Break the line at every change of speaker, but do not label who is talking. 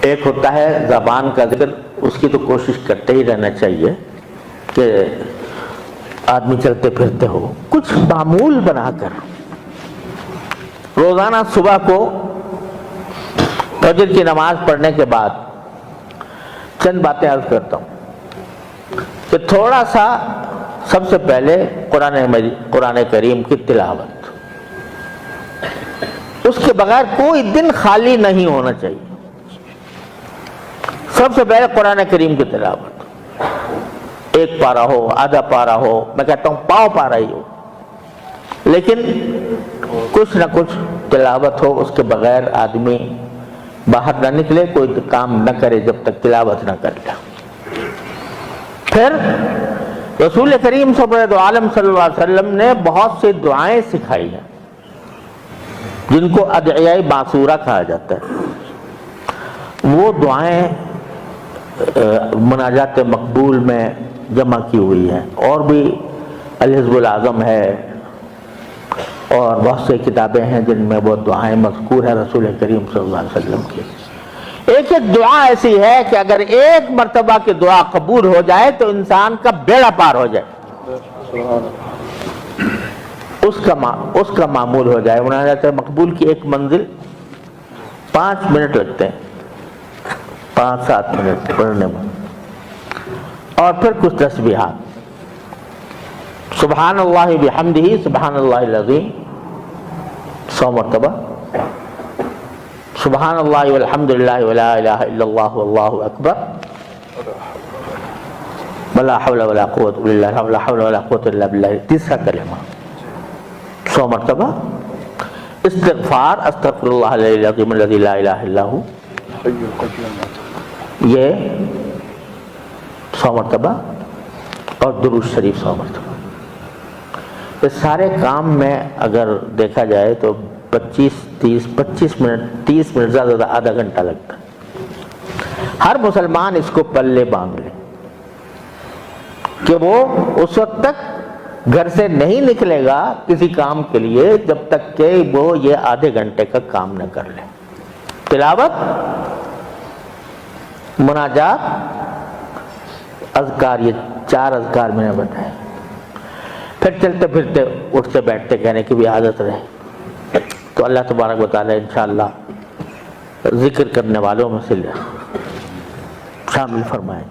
ایک ہوتا ہے زبان کا ذکر، اس کی تو کوشش کرتے ہی رہنا چاہیے کہ آدمی چلتے پھرتے ہو، کچھ معمول بنا کر روزانہ صبح کو فجر کی نماز پڑھنے کے بعد چند باتیں عرض کرتا ہوں کہ تھوڑا سا سب سے پہلے قرآن کریم کی تلاوت، اس کے بغیر کوئی دن خالی نہیں ہونا چاہیے۔ سب سے پہلے قرآن کریم کی تلاوت، ایک پارہ ہو، آدھا پارہ ہو، میں کہتا ہوں پاؤ پارہ ہی ہو، لیکن کچھ نہ کچھ تلاوت ہو، اس کے بغیر آدمی باہر نہ نکلے، کوئی کام نہ کرے جب تک تلاوت نہ کر لے۔ پھر رسول کریم صلی اللہ علیہ وسلم نے بہت سی دعائیں سکھائی ہیں جن کو ادعیہ معصورہ کہا جاتا ہے۔ وہ دعائیں مناجات مقبول میں جمع کی ہوئی ہیں، اور بھی الحزب العظم ہے اور بہت سے کتابیں ہیں جن میں وہ دعائیں مذکور ہیں رسول کریم صلی اللہ علیہ وسلم کی۔ ایک ایک دعا ایسی ہے کہ اگر ایک مرتبہ کی دعا قبول ہو جائے تو انسان کا بیڑا پار ہو جائے، اس کا معمول ہو جائے۔ مناجات مقبول کی ایک منزل 5 منٹ لگتے ہیں، 5-7 منٹ پڑھنے میں، اور پھر کچھ تسبیحات، سبحان اللہ بحمدہ، سبحان اللہ العظیم 100 مرتبہ، سبحان اللہ والحمدللہ ولا الہ الا اللہ واللہ اکبر، ولا حول ولا قوت الا باللہ، ولا حول ولا قوت الا باللہ، تیسرا کلمہ 100 مرتبہ، استغفار، استغفر اللہ العلی العظیم الذی لا الہ الا ہو، یہ 100 مرتبہ، اور درود شریف 100 مرتبہ۔ اس سارے کام میں اگر دیکھا جائے تو 25 منٹ 30 منٹ، زیادہ زیادہ آدھا گھنٹہ لگتا ہے۔ ہر مسلمان اس کو پلے باندھ لے کہ وہ اس وقت تک گھر سے نہیں نکلے گا کسی کام کے لیے جب تک کہ وہ یہ آدھے گھنٹے کا کام نہ کر لے۔ تلاوت، مناجات، اذکار، یہ 4 اذکار میں نے بتائے۔ پھر چلتے پھرتے اٹھتے بیٹھتے کہنے کی بھی عادت رہے تو اللہ تبارک و تعالی انشاءاللہ ذکر کرنے والوں میں سے شامل فرمائیں۔